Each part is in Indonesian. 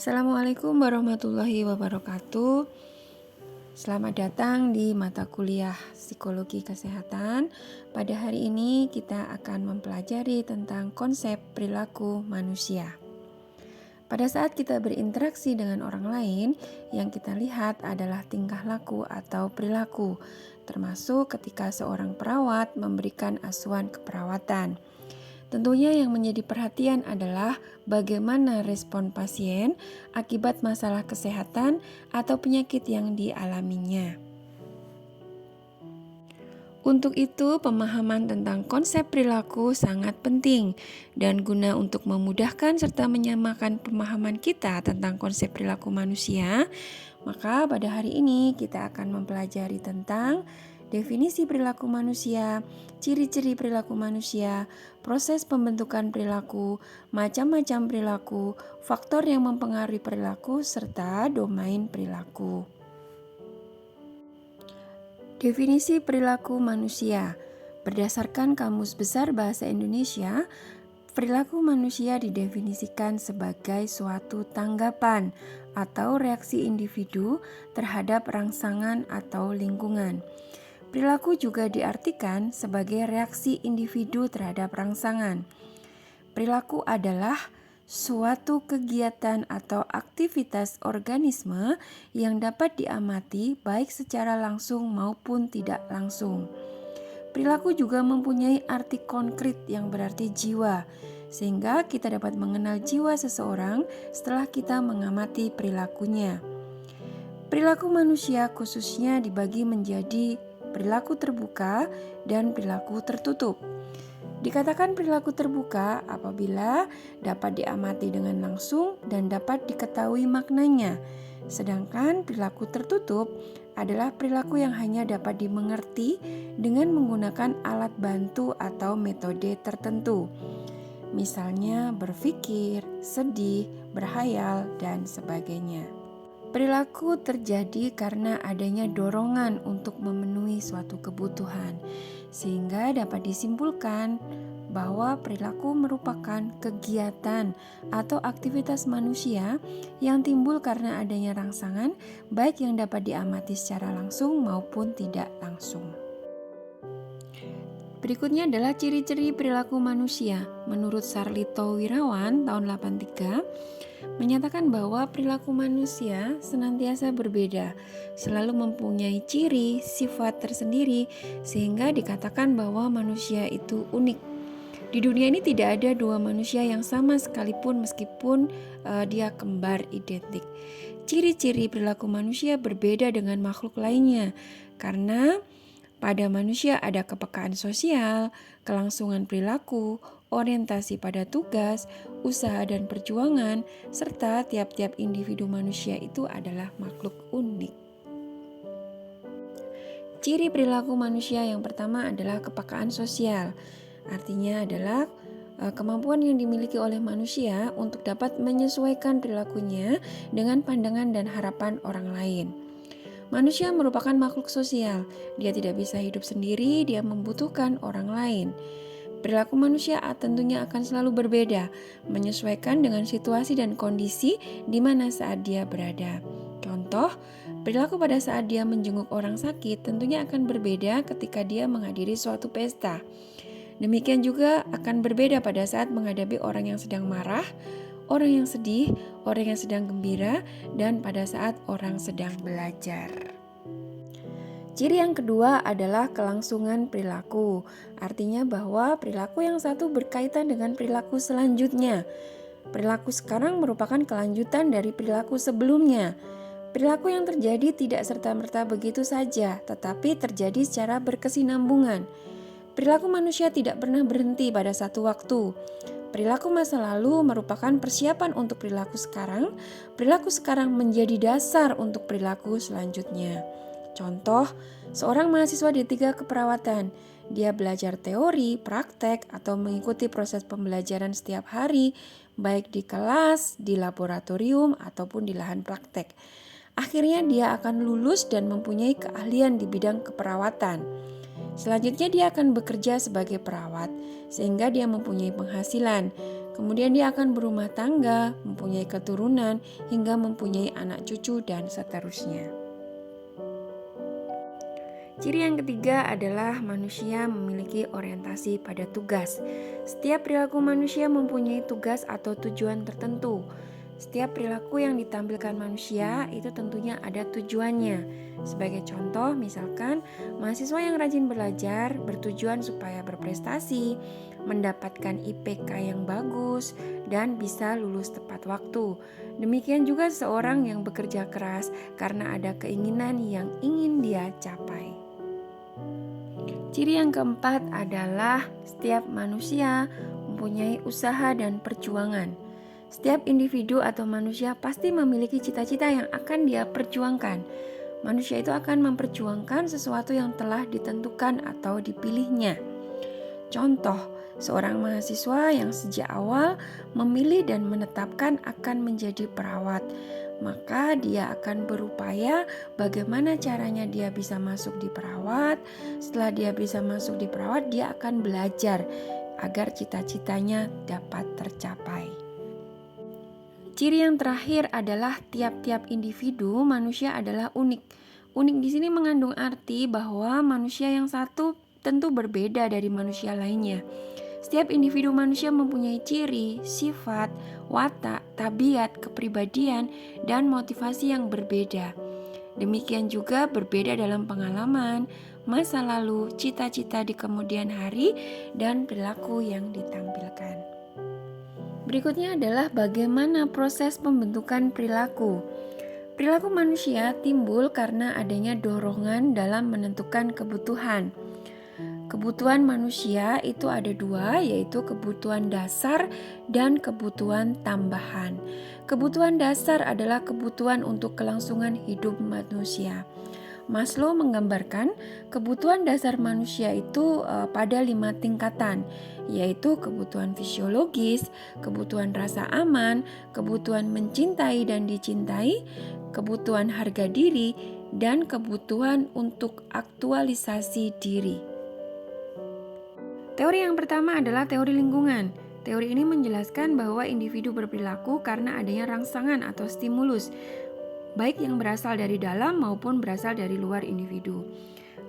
Assalamualaikum warahmatullahi wabarakatuh. Selamat datang di mata kuliah Psikologi Kesehatan. Pada hari ini kita akan mempelajari tentang konsep perilaku manusia. Pada saat kita berinteraksi dengan orang lain, yang kita lihat adalah tingkah laku atau perilaku, termasuk ketika seorang perawat memberikan asuhan keperawatan. Tentunya yang menjadi perhatian adalah bagaimana respon pasien akibat masalah kesehatan atau penyakit yang dialaminya. Untuk itu, pemahaman tentang konsep perilaku sangat penting dan guna untuk memudahkan serta menyamakan pemahaman kita tentang konsep perilaku manusia, maka pada hari ini kita akan mempelajari tentang definisi perilaku manusia, ciri-ciri perilaku manusia, proses pembentukan perilaku, macam-macam perilaku, faktor yang mempengaruhi perilaku, serta domain perilaku. Definisi perilaku manusia. Berdasarkan Kamus Besar Bahasa Indonesia, perilaku manusia didefinisikan sebagai suatu tanggapan atau reaksi individu terhadap rangsangan atau lingkungan. Perilaku juga diartikan sebagai reaksi individu terhadap rangsangan. Perilaku adalah suatu kegiatan atau aktivitas organisme yang dapat diamati baik secara langsung maupun tidak langsung. Perilaku juga mempunyai arti konkret yang berarti jiwa, sehingga kita dapat mengenal jiwa seseorang setelah kita mengamati perilakunya. Perilaku manusia khususnya dibagi menjadi perilaku terbuka dan perilaku tertutup. Dikatakan perilaku terbuka apabila dapat diamati dengan langsung dan dapat diketahui maknanya. Sedangkan perilaku tertutup adalah perilaku yang hanya dapat dimengerti dengan menggunakan alat bantu atau metode tertentu. Misalnya berpikir, sedih, berhayal, dan sebagainya. Perilaku terjadi karena adanya dorongan untuk memenuhi suatu kebutuhan, sehingga dapat disimpulkan bahwa perilaku merupakan kegiatan atau aktivitas manusia yang timbul karena adanya rangsangan, baik yang dapat diamati secara langsung maupun tidak langsung. Berikutnya adalah ciri-ciri perilaku manusia. Menurut Sarlito Wirawan tahun 83 menyatakan bahwa perilaku manusia senantiasa berbeda, selalu mempunyai ciri, sifat tersendiri, sehingga dikatakan bahwa manusia itu unik. Di dunia ini tidak ada dua manusia yang sama sekalipun meskipun dia kembar identik. Ciri-ciri perilaku manusia berbeda dengan makhluk lainnya, karena pada manusia ada kepekaan sosial, kelangsungan perilaku, orientasi pada tugas, usaha dan perjuangan, serta tiap-tiap individu manusia itu adalah makhluk unik. Ciri perilaku manusia yang pertama adalah kepekaan sosial. Artinya adalah kemampuan yang dimiliki oleh manusia untuk dapat menyesuaikan perilakunya dengan pandangan dan harapan orang lain. Manusia merupakan makhluk sosial. Dia tidak bisa hidup sendiri, dia membutuhkan orang lain. Perilaku manusia tentunya akan selalu berbeda, menyesuaikan dengan situasi dan kondisi di mana saat dia berada. Contoh, perilaku pada saat dia menjenguk orang sakit tentunya akan berbeda ketika dia menghadiri suatu pesta. Demikian juga akan berbeda pada saat menghadapi orang yang sedang marah, orang yang sedih, orang yang sedang gembira, dan pada saat orang sedang belajar. Ciri yang kedua adalah kelangsungan perilaku. Artinya bahwa perilaku yang satu berkaitan dengan perilaku selanjutnya. Perilaku sekarang merupakan kelanjutan dari perilaku sebelumnya. Perilaku yang terjadi tidak serta-merta begitu saja, tetapi terjadi secara berkesinambungan. Perilaku manusia tidak pernah berhenti pada satu waktu. Perilaku masa lalu merupakan persiapan untuk perilaku sekarang. Perilaku sekarang menjadi dasar untuk perilaku selanjutnya. Contoh, seorang mahasiswa di 3 keperawatan. Dia belajar teori, praktek, atau mengikuti proses pembelajaran setiap hari, baik di kelas, di laboratorium, ataupun di lahan praktek. Akhirnya dia akan lulus dan mempunyai keahlian di bidang keperawatan. Selanjutnya dia akan bekerja sebagai perawat, sehingga dia mempunyai penghasilan. Kemudian dia akan berumah tangga, mempunyai keturunan, hingga mempunyai anak cucu dan seterusnya. Ciri yang ketiga adalah manusia memiliki orientasi pada tugas. Setiap perilaku manusia mempunyai tugas atau tujuan tertentu. Setiap perilaku yang ditampilkan manusia itu tentunya ada tujuannya. Sebagai contoh, misalkan mahasiswa yang rajin belajar bertujuan supaya berprestasi, mendapatkan IPK yang bagus, dan bisa lulus tepat waktu. Demikian juga seseorang yang bekerja keras karena ada keinginan yang ingin dia capai. Ciri yang keempat adalah setiap manusia mempunyai usaha dan perjuangan. Setiap individu atau manusia pasti memiliki cita-cita yang akan dia perjuangkan. Manusia itu akan memperjuangkan sesuatu yang telah ditentukan atau dipilihnya. Contoh, seorang mahasiswa yang sejak awal memilih dan menetapkan akan menjadi perawat, maka dia akan berupaya bagaimana caranya dia bisa masuk di perawat. Setelah dia bisa masuk di perawat, dia akan belajar agar cita-citanya dapat tercapai. Ciri yang terakhir adalah tiap-tiap individu manusia adalah unik. Unik di sini mengandung arti bahwa manusia yang satu tentu berbeda dari manusia lainnya. Setiap individu manusia mempunyai ciri, sifat, watak, tabiat, kepribadian, dan motivasi yang berbeda. Demikian juga berbeda dalam pengalaman, masa lalu, cita-cita di kemudian hari, dan perilaku yang ditampilkan. Berikutnya adalah bagaimana proses pembentukan perilaku. Perilaku manusia timbul karena adanya dorongan dalam menentukan kebutuhan. Kebutuhan manusia itu ada dua, yaitu kebutuhan dasar dan kebutuhan tambahan. Kebutuhan dasar adalah kebutuhan untuk kelangsungan hidup manusia. Maslow menggambarkan kebutuhan dasar manusia itu pada 5 tingkatan, yaitu kebutuhan fisiologis, kebutuhan rasa aman, kebutuhan mencintai dan dicintai, kebutuhan harga diri, dan kebutuhan untuk aktualisasi diri. Teori yang pertama adalah teori lingkungan. Teori ini menjelaskan bahwa individu berperilaku karena adanya rangsangan atau stimulus, baik yang berasal dari dalam maupun berasal dari luar individu.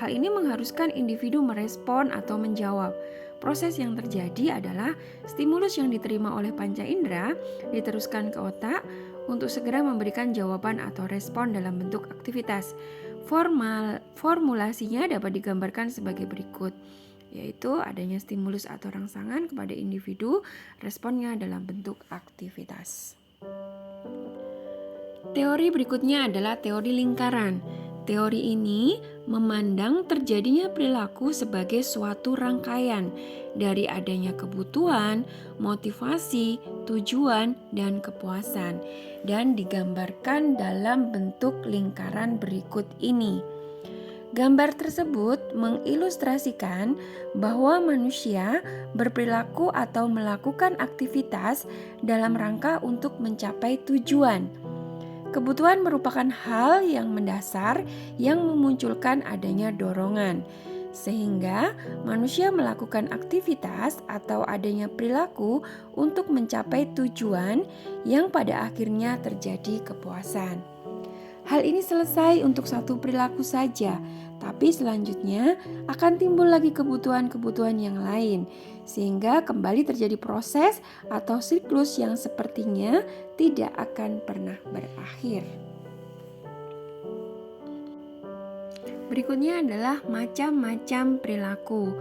Hal ini mengharuskan individu merespon atau menjawab. Proses yang terjadi adalah stimulus yang diterima oleh panca indera diteruskan ke otak untuk segera memberikan jawaban atau respon dalam bentuk aktivitas. Formulasinya dapat digambarkan sebagai berikut, yaitu adanya stimulus atau rangsangan kepada individu, responnya dalam bentuk aktivitas. Teori berikutnya adalah teori lingkaran. Teori ini memandang terjadinya perilaku sebagai suatu rangkaian dari adanya kebutuhan, motivasi, tujuan, dan kepuasan, dan digambarkan dalam bentuk lingkaran berikut ini. Gambar tersebut mengilustrasikan bahwa manusia berperilaku atau melakukan aktivitas dalam rangka untuk mencapai tujuan. Kebutuhan merupakan hal yang mendasar yang memunculkan adanya dorongan, sehingga manusia melakukan aktivitas atau adanya perilaku untuk mencapai tujuan yang pada akhirnya terjadi kepuasan. Hal ini selesai untuk satu perilaku saja, tapi selanjutnya akan timbul lagi kebutuhan-kebutuhan yang lain, sehingga kembali terjadi proses atau siklus yang sepertinya tidak akan pernah berakhir. Berikutnya adalah macam-macam perilaku.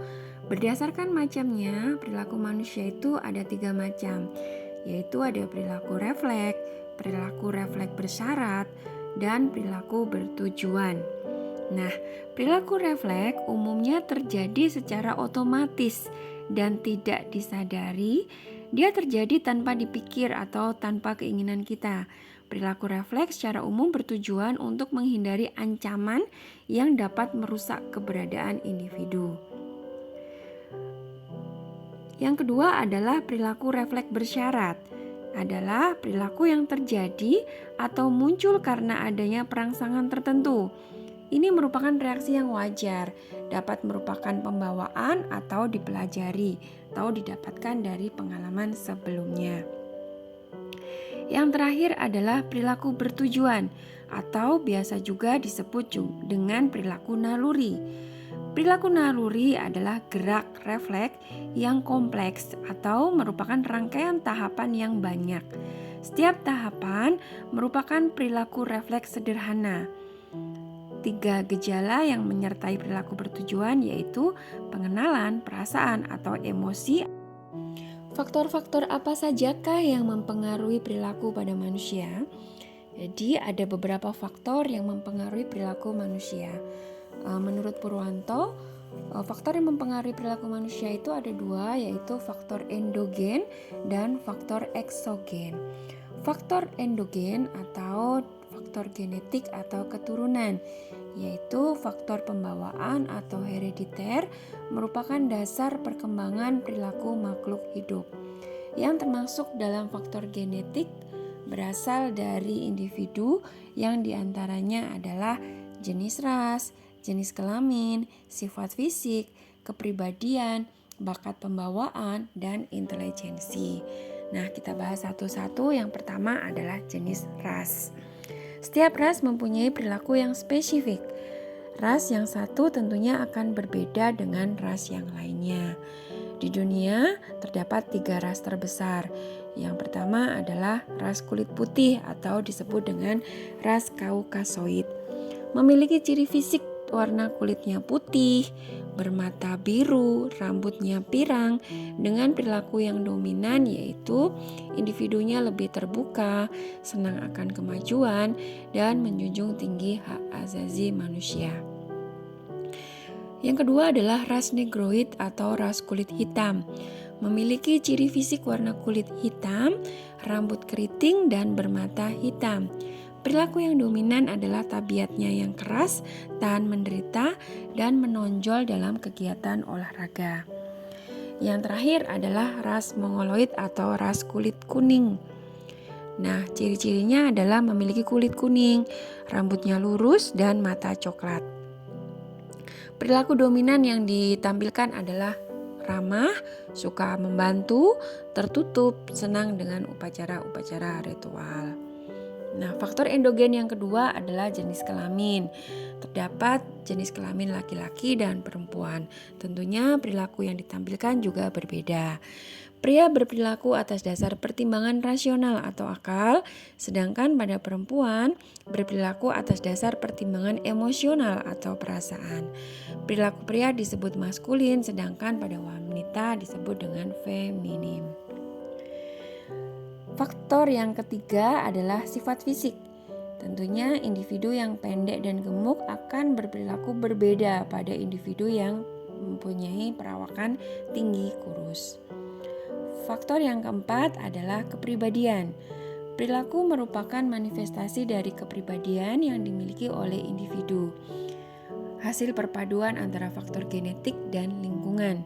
Berdasarkan macamnya, perilaku manusia itu ada 3 macam, yaitu ada perilaku refleks bersyarat, dan perilaku bertujuan. Nah, perilaku refleks umumnya terjadi secara otomatis dan tidak disadari. Dia terjadi tanpa dipikir atau tanpa keinginan kita. Perilaku refleks secara umum bertujuan untuk menghindari ancaman yang dapat merusak keberadaan individu. Yang kedua adalah perilaku refleks bersyarat. Adalah perilaku yang terjadi atau muncul karena adanya perangsangan tertentu. Ini merupakan reaksi yang wajar, dapat merupakan pembawaan atau dipelajari, atau didapatkan dari pengalaman sebelumnya. Yang terakhir adalah perilaku bertujuan, atau biasa juga disebut dengan perilaku naluri. Perilaku naluri adalah gerak refleks yang kompleks atau merupakan rangkaian tahapan yang banyak. Setiap tahapan merupakan perilaku refleks sederhana. 3 gejala yang menyertai perilaku bertujuan yaitu pengenalan, perasaan, atau emosi. Faktor-faktor apa sajakah yang mempengaruhi perilaku pada manusia? Jadi ada beberapa faktor yang mempengaruhi perilaku manusia. Menurut Purwanto, faktor yang mempengaruhi perilaku manusia itu ada 2, yaitu faktor endogen dan faktor eksogen. Faktor endogen atau faktor genetik atau keturunan, yaitu faktor pembawaan atau herediter, merupakan dasar perkembangan perilaku makhluk hidup. Yang termasuk dalam faktor genetik berasal dari individu yang diantaranya adalah jenis ras, jenis kelamin, sifat fisik, kepribadian, bakat pembawaan, dan intelijensi. Nah, kita bahas satu-satu. Yang pertama adalah jenis ras. Setiap ras mempunyai perilaku yang spesifik. Ras yang satu tentunya akan berbeda dengan ras yang lainnya. Di dunia terdapat 3 ras terbesar. Yang pertama adalah ras kulit putih atau disebut dengan ras Kaukasoid. Memiliki ciri fisik warna kulitnya putih, bermata biru, rambutnya pirang, dengan perilaku yang dominan yaitu individunya lebih terbuka, senang akan kemajuan, dan menjunjung tinggi hak asasi manusia. Yang kedua adalah ras Negroid atau ras kulit hitam. Memiliki ciri fisik warna kulit hitam, rambut keriting, dan bermata hitam. Perilaku yang dominan adalah tabiatnya yang keras, tahan menderita, dan menonjol dalam kegiatan olahraga. Yang terakhir adalah ras Mongoloid atau ras kulit kuning. Nah, ciri-cirinya adalah memiliki kulit kuning, rambutnya lurus, dan mata coklat. Perilaku dominan yang ditampilkan adalah ramah, suka membantu, tertutup, senang dengan upacara-upacara ritual. Nah, faktor endogen yang kedua adalah jenis kelamin. Terdapat jenis kelamin laki-laki dan perempuan. Tentunya perilaku yang ditampilkan juga berbeda. Pria berperilaku atas dasar pertimbangan rasional atau akal, sedangkan pada perempuan berperilaku atas dasar pertimbangan emosional atau perasaan. Perilaku pria disebut maskulin, sedangkan pada wanita disebut dengan feminim. Faktor yang ketiga adalah sifat fisik. Tentunya individu yang pendek dan gemuk akan berperilaku berbeda pada individu yang mempunyai perawakan tinggi kurus. Faktor yang keempat adalah kepribadian. Perilaku merupakan manifestasi dari kepribadian yang dimiliki oleh individu. Hasil perpaduan antara faktor genetik dan lingkungan.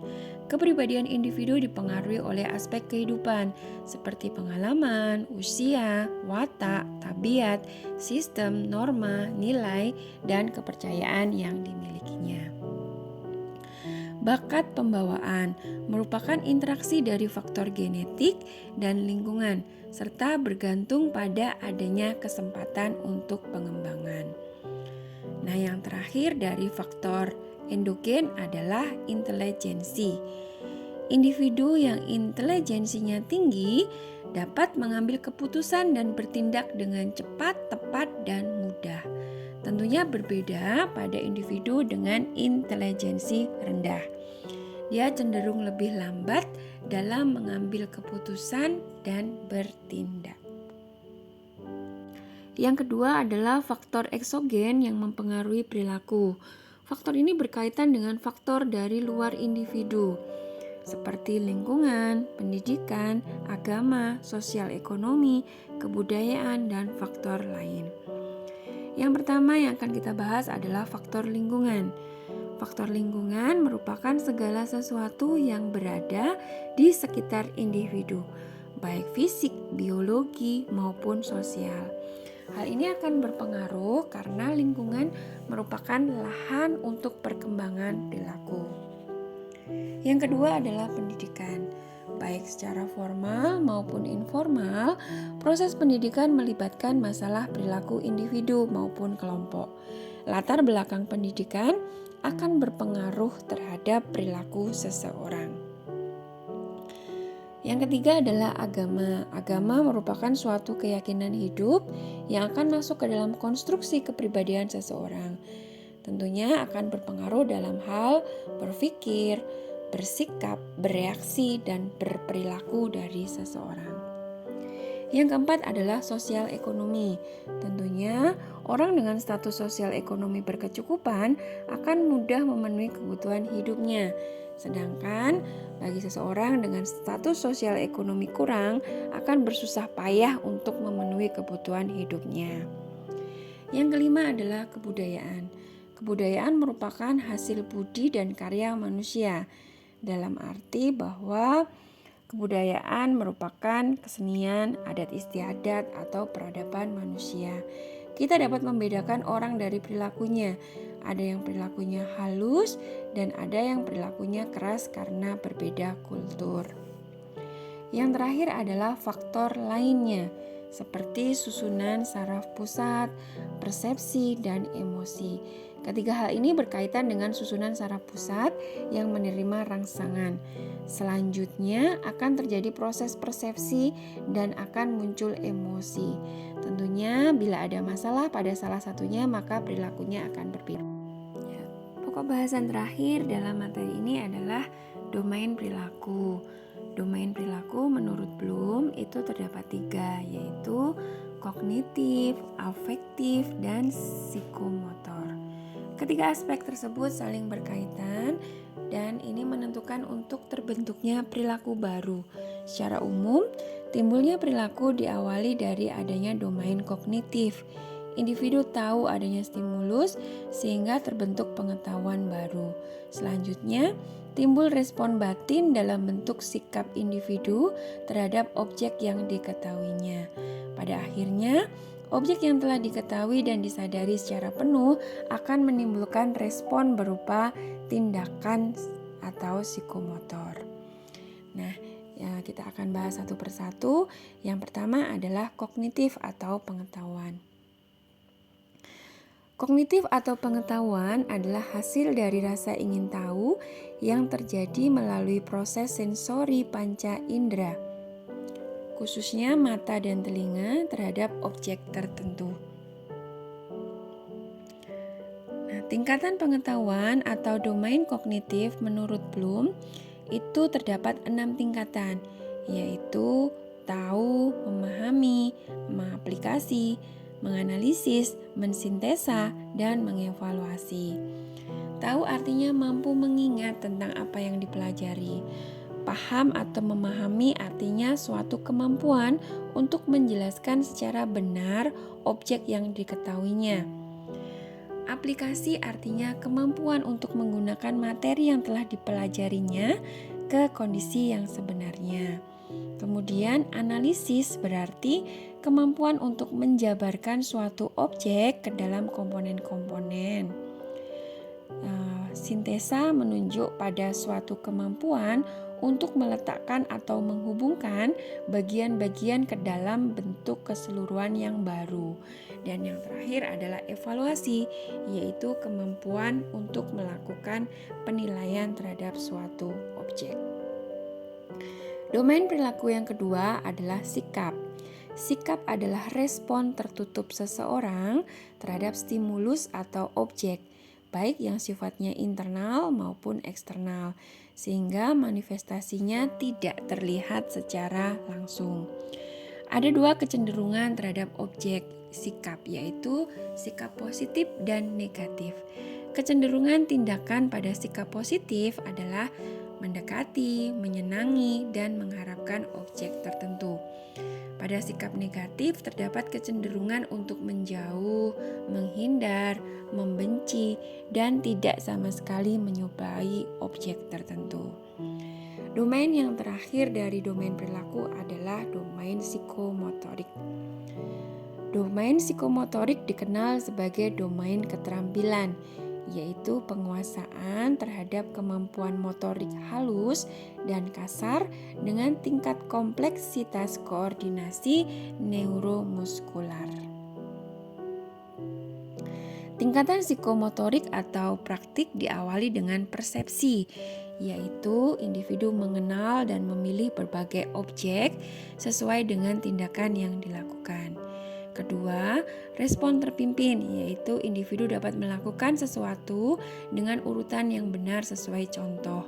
Kepribadian individu dipengaruhi oleh aspek kehidupan seperti pengalaman, usia, watak, tabiat, sistem, norma, nilai, dan kepercayaan yang dimilikinya. Bakat pembawaan merupakan interaksi dari faktor genetik dan lingkungan serta bergantung pada adanya kesempatan untuk pengembangan. Nah, yang terakhir dari faktor endogen adalah intelijensi. Individu yang intelijensinya tinggi dapat mengambil keputusan dan bertindak dengan cepat, tepat, dan mudah. Tentunya berbeda pada individu dengan intelijensi rendah. Dia cenderung lebih lambat dalam mengambil keputusan dan bertindak. Yang kedua adalah faktor eksogen yang mempengaruhi perilaku. Faktor ini berkaitan dengan faktor dari luar individu, seperti lingkungan, pendidikan, agama, sosial ekonomi, kebudayaan, dan faktor lain. Yang pertama yang akan kita bahas adalah faktor lingkungan. Faktor lingkungan merupakan segala sesuatu yang berada di sekitar individu, baik fisik, biologi, maupun sosial. Hal ini akan berpengaruh karena lingkungan merupakan lahan untuk perkembangan perilaku. Yang kedua adalah pendidikan. Baik secara formal maupun informal, proses pendidikan melibatkan masalah perilaku individu maupun kelompok. Latar belakang pendidikan akan berpengaruh terhadap perilaku seseorang. Yang ketiga adalah agama. Agama merupakan suatu keyakinan hidup yang akan masuk ke dalam konstruksi kepribadian seseorang. Tentunya akan berpengaruh dalam hal berpikir, bersikap, bereaksi, dan berperilaku dari seseorang. Yang keempat adalah sosial ekonomi. Tentunya orang dengan status sosial ekonomi berkecukupan akan mudah memenuhi kebutuhan hidupnya. Sedangkan bagi seseorang dengan status sosial ekonomi kurang akan bersusah payah untuk memenuhi kebutuhan hidupnya. Yang kelima adalah kebudayaan. Kebudayaan merupakan hasil budi dan karya manusia, dalam arti bahwa kebudayaan merupakan kesenian, adat istiadat, atau peradaban manusia. Kita dapat membedakan orang dari perilakunya. Ada yang perilakunya halus dan ada yang perilakunya keras karena berbeda kultur. Yang terakhir adalah faktor lainnya, seperti susunan saraf pusat, persepsi, dan emosi. Ketiga hal ini berkaitan dengan susunan saraf pusat yang menerima rangsangan. Selanjutnya akan terjadi proses persepsi dan akan muncul emosi. Tentunya bila ada masalah pada salah satunya maka perilakunya akan berbeda. Pokok bahasan terakhir dalam materi ini adalah domain perilaku. Domain perilaku menurut Bloom itu terdapat 3, yaitu kognitif, afektif, dan psikomotor. Ketiga aspek tersebut saling berkaitan dan ini menentukan untuk terbentuknya perilaku baru. Secara umum, timbulnya perilaku diawali dari adanya domain kognitif. Individu tahu adanya stimulus sehingga terbentuk pengetahuan baru. Selanjutnya, timbul respon batin dalam bentuk sikap individu terhadap objek yang diketahuinya. Pada akhirnya, objek yang telah diketahui dan disadari secara penuh akan menimbulkan respon berupa tindakan atau psikomotor. Nah, ya kita akan bahas satu persatu. Yang pertama adalah kognitif atau pengetahuan. Kognitif atau pengetahuan adalah hasil dari rasa ingin tahu yang terjadi melalui proses sensori panca indera, khususnya mata dan telinga terhadap objek tertentu. Nah, tingkatan pengetahuan atau domain kognitif menurut Bloom itu terdapat 6 tingkatan, yaitu tahu, memahami, mengaplikasi, menganalisis, mensintesa, dan mengevaluasi. Tahu artinya mampu mengingat tentang apa yang dipelajari. Paham atau memahami artinya suatu kemampuan untuk menjelaskan secara benar objek yang diketahuinya. Aplikasi artinya kemampuan untuk menggunakan materi yang telah dipelajarinya ke kondisi yang sebenarnya. Kemudian analisis berarti kemampuan untuk menjabarkan suatu objek ke dalam komponen-komponen. Sintesa menunjuk pada suatu kemampuan untuk meletakkan atau menghubungkan bagian-bagian ke dalam bentuk keseluruhan yang baru. Dan yang terakhir adalah evaluasi, yaitu kemampuan untuk melakukan penilaian terhadap suatu objek. Domain perilaku yang kedua adalah sikap. Sikap adalah respon tertutup seseorang terhadap stimulus atau objek, baik yang sifatnya internal maupun eksternal, sehingga manifestasinya tidak terlihat secara langsung. Ada 2 kecenderungan terhadap objek sikap, yaitu sikap positif dan negatif. Kecenderungan tindakan pada sikap positif adalah mendekati, menyenangi, dan mengharapkan objek tertentu. Pada sikap negatif terdapat kecenderungan untuk menjauh, menghindar, membenci, dan tidak sama sekali menyukai objek tertentu. Domain yang terakhir dari domain perilaku adalah domain psikomotorik. Domain psikomotorik dikenal sebagai domain keterampilan, yaitu penguasaan terhadap kemampuan motorik halus dan kasar dengan tingkat kompleksitas koordinasi neuromuskular. Tingkatan psikomotorik atau praktik diawali dengan persepsi, yaitu individu mengenal dan memilih berbagai objek sesuai dengan tindakan yang dilakukan. Kedua, respon terpimpin, yaitu individu dapat melakukan sesuatu dengan urutan yang benar sesuai contoh.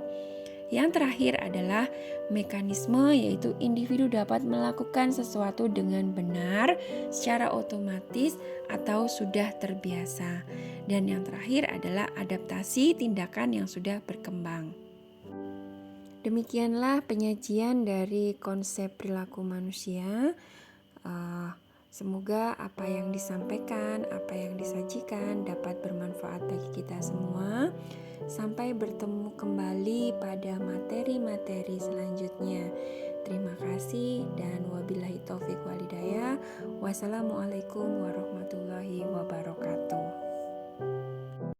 Yang terakhir adalah mekanisme, yaitu individu dapat melakukan sesuatu dengan benar secara otomatis atau sudah terbiasa. Dan yang terakhir adalah adaptasi tindakan yang sudah berkembang. Demikianlah penyajian dari konsep perilaku manusia. Semoga apa yang disampaikan, apa yang disajikan dapat bermanfaat bagi kita semua. Sampai bertemu kembali pada materi-materi selanjutnya. Terima kasih dan wabillahi taufik walhidayah. Wassalamualaikum warahmatullahi wabarakatuh.